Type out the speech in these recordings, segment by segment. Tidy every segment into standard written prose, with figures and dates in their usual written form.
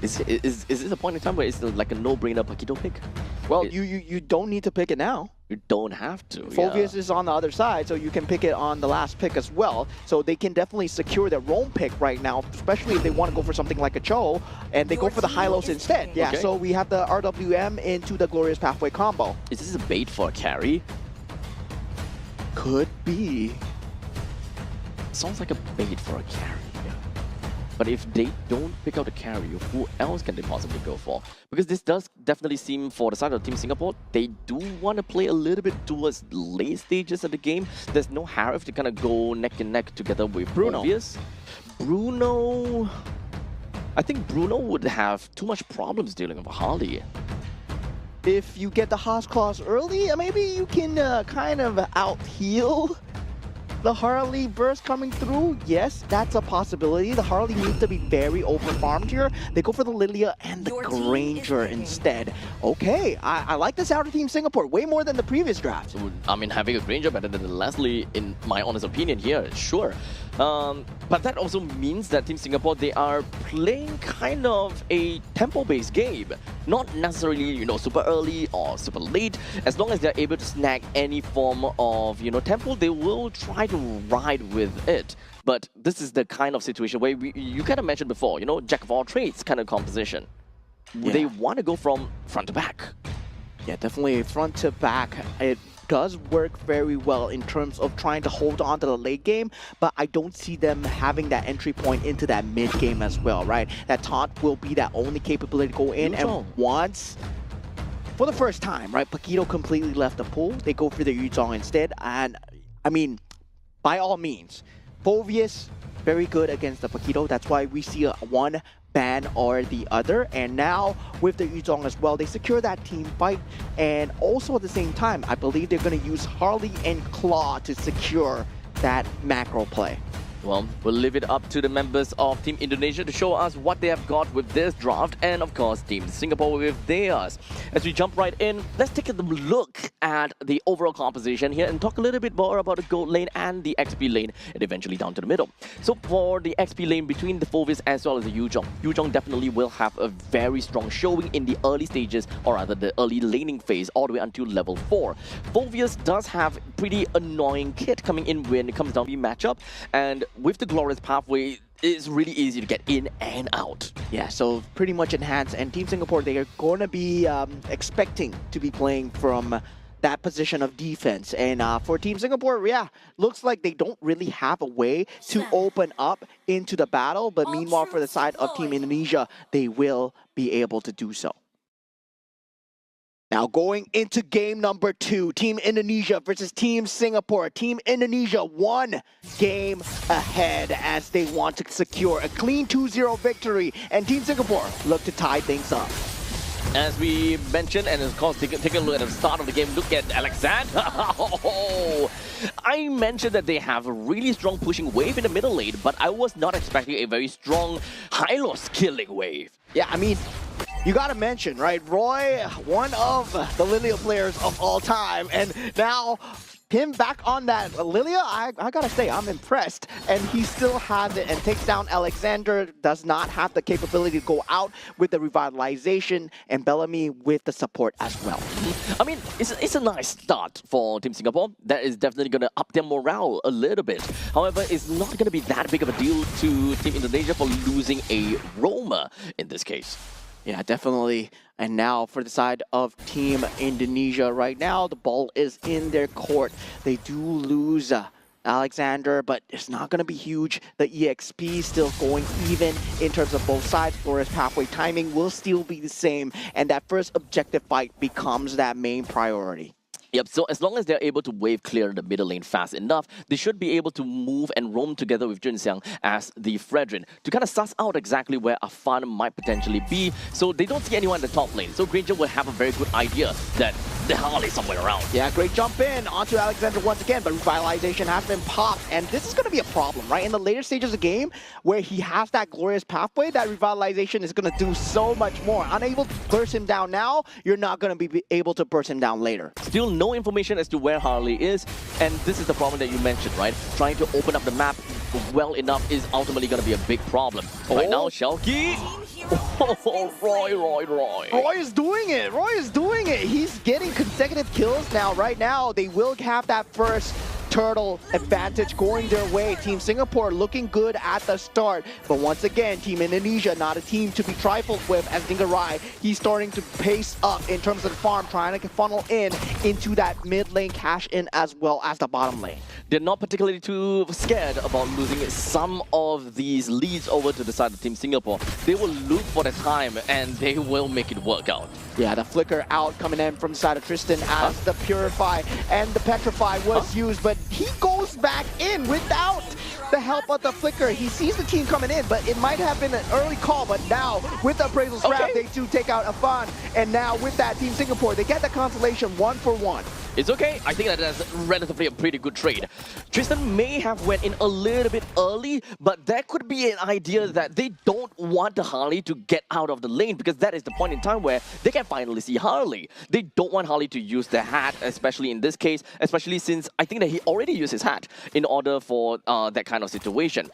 Is this a point in time where it's like a no-brainer Paquito pick? Well, you don't need to pick it now. You don't have to. Phoveus is on the other side, so you can pick it on the last pick as well. So they can definitely secure their roam pick right now, especially if they want to go for something like a Cho, and they go for the Hylos instead. Yeah, Okay. so we have the RWM into the Glorious Pathway combo. Is this a bait for a carry? Could be. Sounds like a bait for a carry. But if they don't pick out the carry, who else can they possibly go for? Because this does definitely seem, for the side of Team Singapore, they do want to play a little bit towards late stages of the game. There's no Harif to kind of go neck and neck together with Bruno. Bruno... I think Bruno would have too much problems dealing with Harley. If you get the Haas Claws early, maybe you can kind of out-heal the Harley burst coming through. Yes, that's a possibility. The Harley needs to be very over-farmed here. They go for the Lilia and the Granger instead. Okay, I like this out of Team Singapore way more than the previous draft. So, I mean, having a Granger better than the Leslie, in my honest opinion here, sure. But that also means that Team Singapore, they are playing kind of a tempo-based game. Not necessarily, you know, super early or super late. As long as they're able to snag any form of, you know, tempo, they will try to ride with it. But this is the kind of situation where you kind of mentioned before, you know, jack of all trades kind of composition. Yeah. They want to go from front to back. Yeah, definitely front to back. It does work very well in terms of trying to hold on to the late game, but I don't see them having that entry point into that mid game as well, right? That taunt will be that only capability to go in, and once, for the first time, right, Paquito completely left the pool. They go for the Yuzong instead, and I mean, by all means, Phoveus, very good against the Paquito. That's why we see one ban or the other, and now with the Yuzong as well, they secure that team fight, and also at the same time, I believe they're going to use Harley and Claw to secure that macro play. Well, we'll leave it up to the members of Team Indonesia to show us what they have got with this draft, and of course Team Singapore with theirs. As we jump right in, let's take a look at the overall composition here and talk a little bit more about the gold lane and the XP lane, and eventually down to the middle. So for the XP lane between the Phoveus as well as the Yuzong definitely will have a very strong showing in the early stages, or rather the early laning phase, all the way until level 4. Phoveus does have pretty annoying kit coming in when it comes down to the matchup, and with the Glorious Pathway, it's really easy to get in and out. Yeah, so pretty much enhanced, and Team Singapore, they are going to be expecting to be playing from that position of defense. And for Team Singapore, yeah, looks like they don't really have a way to open up into the battle, but meanwhile for the side of Team Indonesia, they will be able to do so. Now going into game number 2, Team Indonesia versus Team Singapore. Team Indonesia 1 game ahead as they want to secure a clean 2-0 victory, and Team Singapore look to tie things up. As we mentioned, and of course, take a look at the start of the game, look at Alexander. I mentioned that they have a really strong pushing wave in the middle lane, but I was not expecting a very strong Hylos killing wave. Yeah, I mean, you gotta mention, right, Roy, one of the Lilia players of all time, and now him back on that Lilia, I gotta say, I'm impressed. And he still has it and takes down Alexander, does not have the capability to go out with the revitalization, and Bellamy with the support as well. I mean, it's a nice start for Team Singapore. That is definitely going to up their morale a little bit. However, it's not going to be that big of a deal to Team Indonesia for losing a roamer in this case. Yeah, definitely. And now for the side of Team Indonesia right now, the ball is in their court. They do lose Alexander, but it's not going to be huge. The EXP still going even in terms of both sides. Glorious Pathway timing will still be the same, and that first objective fight becomes that main priority. Yep, so as long as they're able to wave clear the middle lane fast enough, they should be able to move and roam together with Junxiang as the Fredrin to kind of suss out exactly where Afan might potentially be, so they don't see anyone in the top lane. So Granger will have a very good idea that the Harley is somewhere around. Yeah, great jump in onto Alexander once again, but revitalization has been popped, and this is going to be a problem, right? In the later stages of the game, where he has that Glorious Pathway, that revitalization is going to do so much more. Unable to burst him down now, you're not going to be able to burst him down later. Still no information as to where Harley is, and this is the problem that you mentioned, right? Trying to open up the map, well enough is ultimately going to be a big problem. Right now, Shelky. Oh, Roy. Roy is doing it. Roy is doing it. He's getting consecutive kills now. Right now, they will have that first turtle advantage going their way. Team Singapore looking good at the start, but once again, Team Indonesia not a team to be trifled with. As Dingarai, he's starting to pace up in terms of the farm, trying to funnel in into that mid lane cash in as well as the bottom lane. They're not particularly too scared about losing some of these leads over to the side of Team Singapore. They will look for the time and they will make it work out. Yeah, the flicker out coming in from the side of Tristan as the Purify and the Petrify was used, but he goes back in without the help of the flicker. He sees the team coming in, but it might have been an early call, but now with the appraisal scrap, they do take out Afan, and now with that, Team Singapore, they get the consolation 1-for-1. It's okay. I think that's relatively a pretty good trade. Tristan may have went in a little bit early, but there could be an idea that they don't want the Harley to get out of the lane because that is the point in time where they can finally see Harley. They don't want Harley to use the hat, especially in this case, especially since I think that he already used his hat in order for that kind of situation.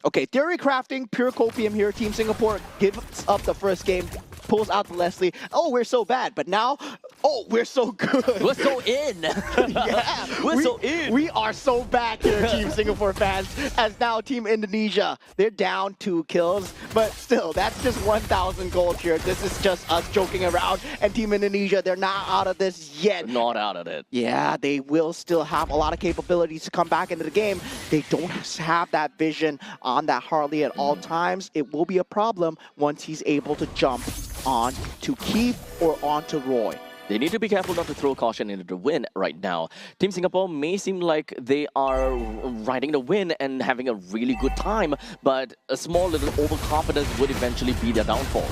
Okay, theory crafting, pure copium here. Team Singapore gives up the first game, pulls out to Leslie. Oh, we're so bad, but now, oh, we're so good. We're so in. Yeah, we're so in. We are so back here, Team Singapore fans, as now Team Indonesia, they're down 2 kills, but still, that's just 1,000 gold here. This is just us joking around, and Team Indonesia, they're not out of this yet. Not out of it. Yeah, they will still have a lot of capabilities to come back into the game. They don't have that vision on that Harley at all times. It will be a problem once he's able to jump on to Keith or onto Roy. They need to be careful not to throw caution into the wind right now. Team Singapore may seem like they are riding the wind and having a really good time, but a small little overconfidence would eventually be their downfall.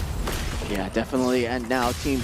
Yeah, definitely. And now Team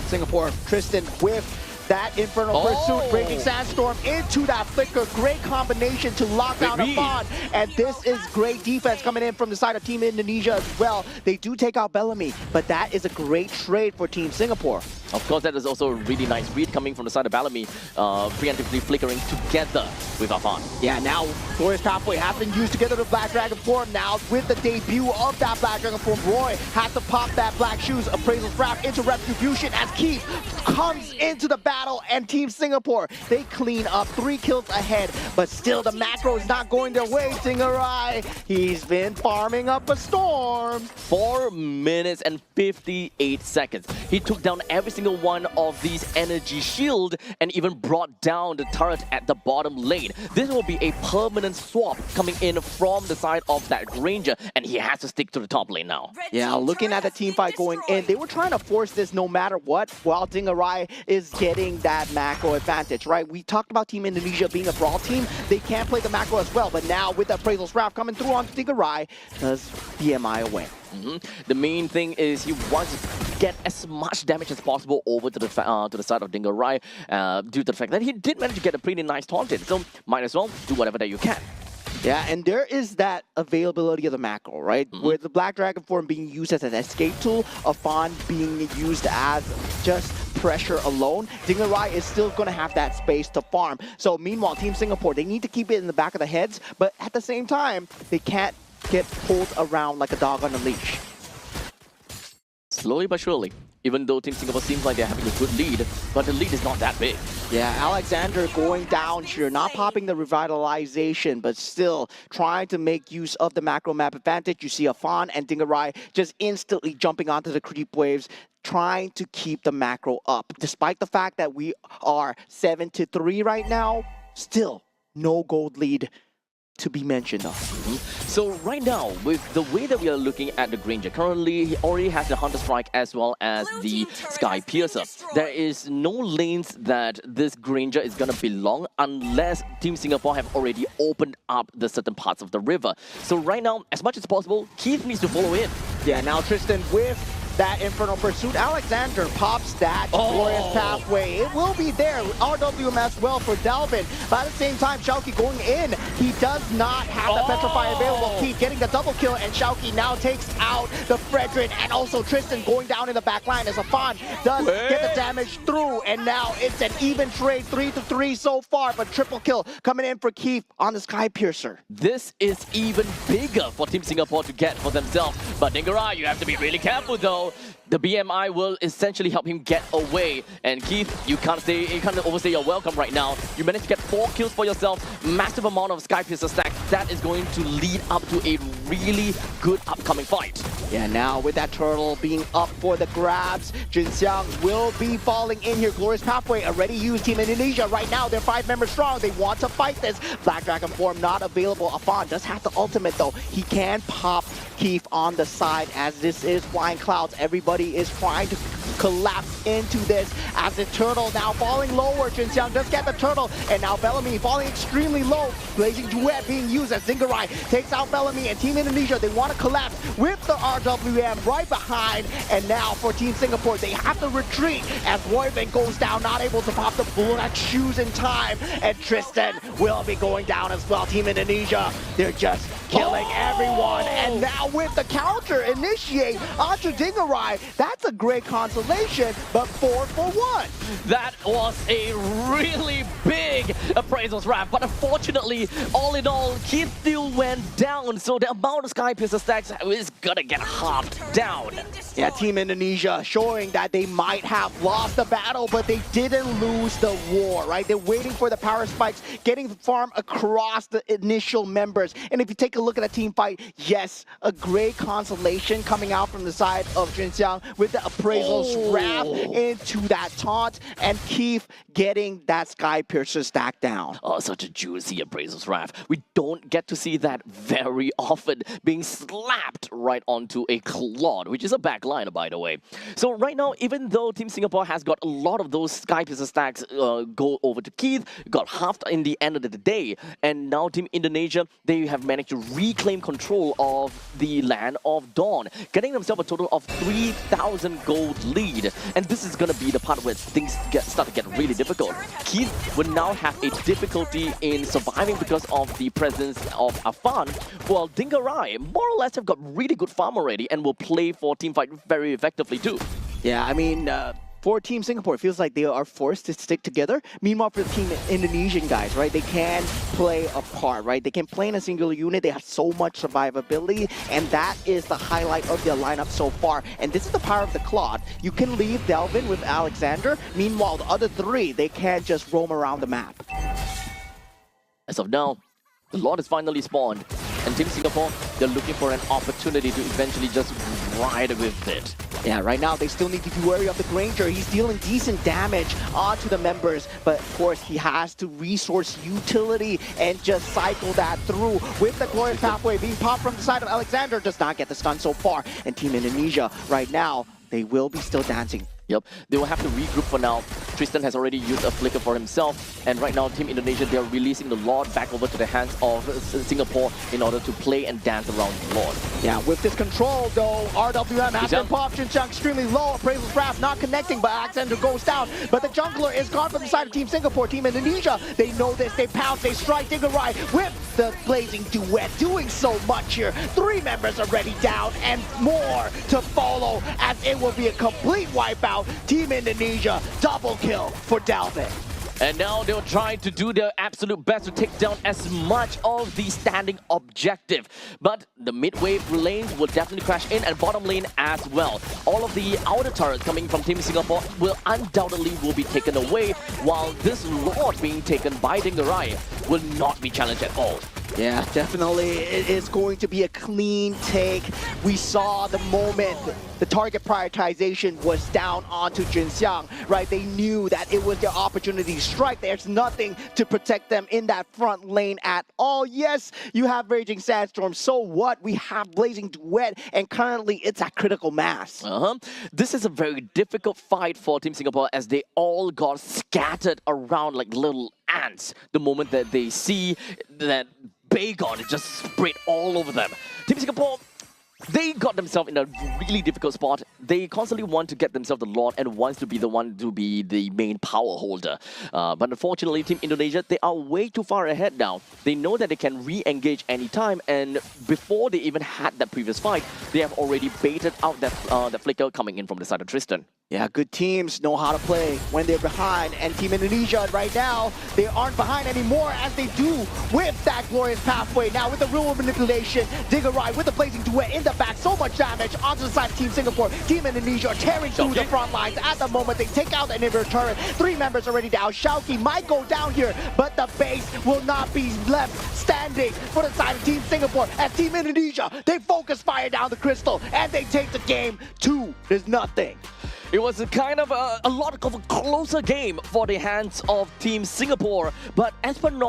Singapore, Tristan with that Infernal Pursuit, Raging Sandstorm into that flicker. Great combination to lock down Afan. And this is great defense coming in from the side of Team Indonesia as well. They do take out Bellamy, but that is a great trade for Team Singapore. Of course, that is also a really nice read coming from the side of Bellamy, preemptively flickering together with Afan. Yeah, now Glorious Pathway has been used together with Black Dragon form. Now with the debut of that Black Dragon form, Roy has to pop that Black Shoes Appraisal Scrap into Retribution as Keith comes into the battle, and Team Singapore, they clean up 3 kills ahead, but still the macro is not going their way. Dingarai, he's been farming up a storm. 4 minutes and 58 seconds. He took down every single one of these energy shield and even brought down the turret at the bottom lane. This will be a permanent swap coming in from the side of that Granger, and he has to stick to the top lane now. Yeah, looking at the team fight going in, they were trying to force this no matter what, while Dingarai is getting that macro advantage, right? We talked about Team Indonesia being a brawl team. They can play the macro as well, but now with the Appraisal Scrap coming through on Dingarai, does BMI away. The main thing is he wants to get as much damage as possible over to the side of Dingarai due to the fact that he did manage to get a pretty nice taunt in, so might as well do whatever that you can. Yeah, and there is that availability of the macro, right? With the Black Dragon form being used as an escape tool, Afan being used as just pressure alone, Dingarai is still going to have that space to farm. So meanwhile, Team Singapore, they need to keep it in the back of the heads, but at the same time, they can't get pulled around like a dog on a leash. Slowly but surely, even though Team Singapore seems like they're having a good lead, but the lead is not that big. Yeah, Alexander going down here, not popping the revitalization, but still trying to make use of the macro map advantage. You see Afan and Dingarai just instantly jumping onto the creep waves, trying to keep the macro up. Despite the fact that we are 7-3 right now, still no gold lead to be mentioned of. So right now, with the way that we are looking at the Granger, currently he already has the Hunter Strike as well as the Sky Piercer. There is no lanes that this Granger is going to belong unless Team Singapore have already opened up the certain parts of the river. So right now, as much as possible, Keith needs to follow in. Yeah, now Tristan with that Infernal Pursuit. Alexander pops that Glorious Pathway. It will be there. RWM as well for Delvin. But at the same time, Xiaoqi going in. He does not have the Petrify available. Keith getting the double kill, and Xiaoqi now takes out the Fredrin, and also Tristan going down in the back line as Afan does get the damage through, and now it's an even trade, 3-3 so far, but triple kill coming in for Keith on the Sky Piercer. This is even bigger for Team Singapore to get for themselves. But Dingarai, you have to be really careful though. The BMI will essentially help him get away. And Keith, you can't overstay your welcome right now. You managed to get 4 kills for yourself. Massive amount of Sky Piercer stacks. That is going to lead up to a really good upcoming fight. Yeah, now with that turtle being up for the grabs, Jinxiang will be falling in here. Glorious Pathway already used. Team Indonesia right now, they're 5 members strong. They want to fight this. Black Dragon form not available. Afan does have the ultimate though. He can pop Keith on the side as this is Flying Clouds. Everybody is trying to collapse into this as the turtle now falling lower. Jinxiang does get the turtle, and now Bellamy falling extremely low. Blazing Duet being used as Zingarai takes out Bellamy, and Team Indonesia, they want to collapse with the RWM right behind. And now for Team Singapore, they have to retreat as Royven goes down, not able to pop the black shoes in time, and Tristan will be going down as well. Team Indonesia, they're just killing everyone, and now with the counter initiate onto Dingarai, that's a great consolation, but 4 for 1. That was a really big appraisals wrap, but unfortunately, all in all, Keith still went down, so the amount of Sky Piercer stacks is gonna get halved down. Yeah, Team Indonesia showing that they might have lost the battle, but they didn't lose the war, right? They're waiting for the power spikes, getting the farm across the initial members. And if you take a look at the team fight, yes, a great consolation coming out from the side of Jinxiang with the appraisals wrap into that taunt, and Keith getting that Sky Piercer stack down. Oh, such a juicy appraisals wrap. We don't get to see that very often, being slapped right onto a Claude, which is a backliner, by the way. So right now, even though Team Singapore has got a lot of those Sky Piercer stacks go over to Keith, got halved in the end of the day, and now Team Indonesia, they have managed to reclaim control of the land of Dawn, getting themselves a total of 3,000 gold lead. And this is going to be the part where things start to get really difficult. Keith will now have a difficulty in surviving because of the presence of Afan, while Dingarai more or less have got really good farm already and will play for teamfight very effectively too. Yeah, I mean, for Team Singapore, it feels like they are forced to stick together. Meanwhile, for the Team Indonesian guys, right, they can play a part, right? They can play in a singular unit. They have so much survivability, and that is the highlight of their lineup so far. And this is the power of the Claude. You can leave Delvin with Alexander. Meanwhile, the other 3, they can just roam around the map. As of now, the Lord is finally spawned, and Team Singapore, they're looking for an opportunity to eventually just ride with it. Yeah, right now they still need to be wary of the Granger. He's dealing decent damage onto the members, but of course he has to resource utility and just cycle that through with the Glorious Pathway being popped from the side of Alexander. Does not get the stun so far. And Team Indonesia right now, they will be still dancing. Yep, they will have to regroup for now. Tristan has already used a flicker for himself, and right now Team Indonesia, they are releasing the Lord back over to the hands of Singapore in order to play and dance around the Lord. Yeah, with this control though, RWM has been popped. Jinxiang extremely low, appraisal graph not connecting, but Alexander goes down. But the jungler is gone from the side of Team Singapore. Team Indonesia, they know this, they pounce, they strike Dingarai with the Blazing Duet, doing so much here. 3 members already down, and more to follow as it will be a complete wipeout. Team Indonesia, double kill for Delvin. And now they're trying to do their absolute best to take down as much of the standing objective. But the mid-wave lanes will definitely crash in, and bottom lane as well. All of the outer turrets coming from Team Singapore will undoubtedly be taken away, while this Lord being taken by Dingarai will not be challenged at all. Yeah, definitely. It is going to be a clean take. We saw the moment the target prioritization was down onto Jinxiang, right? They knew that it was their opportunity to strike. There's nothing to protect them in that front lane at all. Yes, you have Raging Sandstorm. So what? We have Blazing Duet, and currently it's at critical mass. This is a very difficult fight for Team Singapore as they all got scattered around like little ants the moment that they see that Bagon just spread all over them. Team Singapore, They got themselves in a really difficult spot. They constantly want to get themselves the Lord and wants to be the one to be the main power holder. But unfortunately, Team Indonesia, they are way too far ahead now. They know that they can re-engage anytime, and before they even had that previous fight, they have already baited out that flicker coming in from the side of Tristan. Yeah, good teams know how to play when they're behind, and Team Indonesia right now, they aren't behind anymore as they do with that glorious pathway. Now with the real manipulation, Diggerai with the blazing duet in the back, so much damage onto the side of Team Singapore. Team Indonesia are tearing through the front lines. At the moment, they take out the inhibitor turret. 3 members already down. Shauki might go down here, but the base will not be left standing for the side of Team Singapore. As Team Indonesia, they focus fire down the crystal, and they take the game 2-0. It was a kind of a lot of a closer game for the hands of Team Singapore, but as per normal,